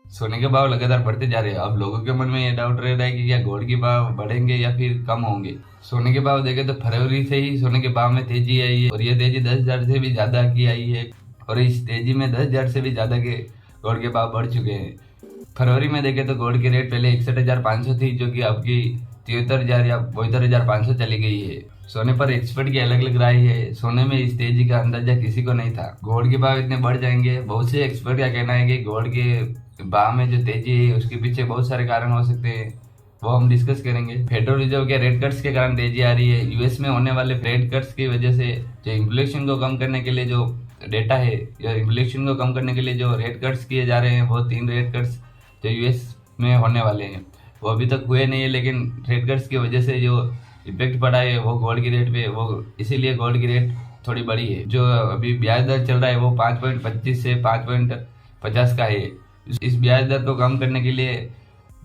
सोने के भाव लगातार बढ़ते जा रहे हैं। अब लोगों के मन में ये डाउट रह रहा है कि क्या गोल्ड के भाव बढ़ेंगे या फिर कम होंगे। सोने के भाव देखें तो फरवरी से ही सोने के भाव में तेजी आई है और ये तेजी 10,000 से भी ज्यादा की आई है और इस तेजी में 10,000 से भी ज्यादा के गोल्ड के भाव बढ़ चुके हैं। फरवरी में देखें तो गोल्ड की रेट पहले 61,500 थी, जो कि अब की 73,000 या 72,500 चली गई है। सोने पर एक्सपर्ट की अलग अलग राय है। सोने में इस तेजी का अंदाजा किसी को नहीं था। गोल्ड के भाव इतने बढ़ जाएंगे, बहुत से एक्सपर्ट का कहना है कि गोल्ड के भाव में जो तेजी है उसके पीछे बहुत सारे कारण हो सकते हैं, वो हम डिस्कस करेंगे। फेडरल रिजर्व के रेट कट्स के कारण तेजी आ रही है। यूएस में होने वाले रेट कट्स की वजह से जो इन्फ्लेशन को कम करने के लिए जो डेटा है या इन्फ्लेशन को कम करने के लिए जो रेट कट्स किए जा रहे हैं, वो 3 रेट कट्स जो यूएस में होने वाले हैं वो अभी तक हुए नहीं है, लेकिन रेट कट्स की वजह से जो इफेक्ट पड़ा है वो गोल्ड की रेट पे, वो इसीलिए गोल्ड की रेट थोड़ी बढ़ी है। जो अभी ब्याज दर चल रहा है वो 5.25 से 5.50 का है। इस ब्याज दर को कम करने के लिए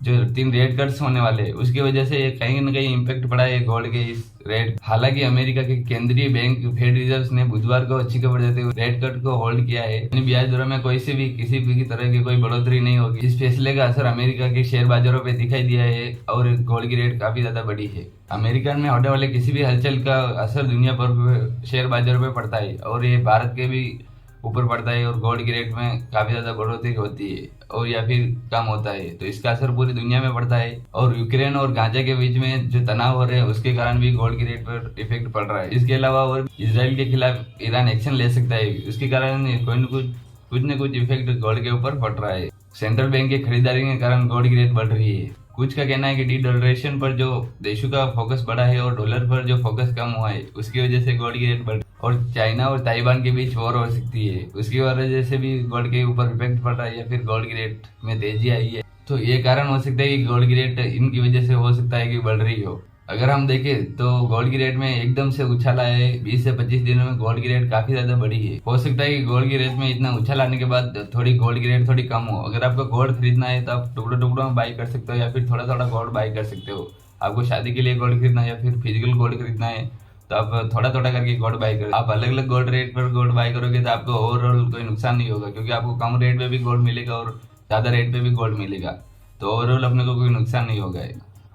जो 3 रेट कट्स होने वाले हैं उसकी वजह से कहीं न कहीं इम्पैक्ट पड़ा है गोल्ड के इस रेट। हालांकि अमेरिका के केंद्रीय बैंक फेड रिजर्व ने बुधवार को अच्छी खबर देते हुए रेट कट को होल्ड किया है। यानी ब्याज दरों में कोई से भी किसी भी तरह की कोई बढ़ोतरी नहीं होगी। इस फैसले का असर अमेरिका के शेयर बाजारों पे दिखाई दिया है और गोल्ड की रेट काफी ज्यादा बढ़ी है। अमेरिका में होने वाले किसी भी हलचल का असर दुनिया भर शेयर बाजारों पे पड़ता है और ये भारत के भी ऊपर पड़ता है और गोल्ड की रेट में काफी ज्यादा बढ़ोतरी होती है और या फिर कम होता है, तो इसका असर पूरी दुनिया में पड़ता है। और यूक्रेन और गाजा के बीच में जो तनाव हो रहे हैं उसके कारण भी गोल्ड की रेट पर इफेक्ट पड़ रहा है। इसके अलावा और इसराइल के खिलाफ ईरान एक्शन ले सकता है, उसके कारण कोई न कुछ इफेक्ट गोल्ड के ऊपर पड़ रहा है। सेंट्रल बैंक की खरीदारी के कारण गोल्ड की रेट बढ़ रही है। कुछ का कहना है कि डी डॉलरेशन पर जो देशों का फोकस बढ़ा है और डॉलर पर जो फोकस कम हुआ है उसकी वजह से गोल्ड की रेट बढ़, और चाइना और ताइवान के बीच वॉर हो सकती है, उसकी वजह से भी गोल्ड के ऊपर इफेक्ट पड़ रहा है या फिर गोल्ड की रेट में तेजी आई है। तो ये कारण हो सकता है कि गोल्ड की रेट इनकी वजह से हो सकता है कि बढ़ रही हो। अगर हम देखें तो गोल्ड की रेट में एकदम से उछाल आया है। 20 से 25 दिनों में गोल्ड की रेट काफी ज्यादा बढ़ी है। हो सकता है कि गोल्ड की रेट में इतना उछाल आने के बाद थोड़ी गोल्ड की रेट थोड़ी कम हो। अगर आपको गोल्ड खरीदना है तो आप टुकड़ों टुकड़ों में बाई कर सकते हो या फिर थोड़ा थोड़ा गोल्ड बाई कर सकते हो। आपको शादी के लिए गोल्ड खरीदना है या फिर फिजिकल गोल्ड खरीदना है तो आप थोड़ा थोड़ा करके गोल्ड बाई करो। आप अलग अलग गोल्ड रेट पर गोल्ड बाई करोगे तो आपको ओवरऑल कोई नुकसान नहीं होगा, क्योंकि आपको कम रेट पे भी गोल्ड मिलेगा और ज्यादा रेट पे भी गोल्ड मिलेगा, तो ओवरऑल अपने को कोई नुकसान नहीं होगा।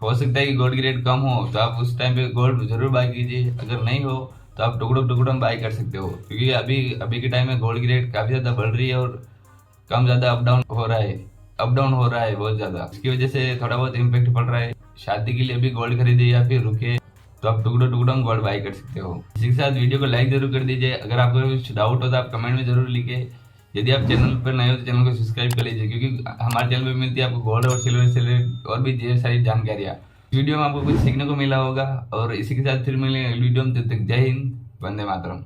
हो सकता है कि गोल्ड की रेट कम हो तो आप उस टाइम पे गोल्ड जरूर बाय कीजिए, अगर नहीं हो तो आप टुकड़ों टुकड़ों में बाय कर सकते हो, क्योंकि अभी अभी के टाइम में गोल्ड की रेट काफी ज्यादा बढ़ रही है और कम ज्यादा अप डाउन हो रहा है बहुत ज्यादा। इसकी वजह से थोड़ा बहुत इम्पेक्ट पड़ रहा है। शादी के लिए अभी गोल्ड खरीदे या फिर रुके तो आप टुकड़ों टुकड़ों में गोल्ड बाय कर सकते हो। इसी के साथ वीडियो को लाइक जरूर कर दीजिए। अगर आपको कुछ डाउट हो तो आप कमेंट में जरूर लिखिए। यदि आप चैनल पर नए हो तो चैनल को सब्सक्राइब कर लीजिए, क्योंकि हमारे चैनल पर मिलती है आपको गोल्ड और सिल्वर से रिलेटेड और भी ढेर सारी जानकारियाँ। वीडियो में आपको कुछ सीखने को मिला होगा और इसी के साथ फिर मिलेंगे वीडियो में। तब तक जय हिंद, वंदे मातरम।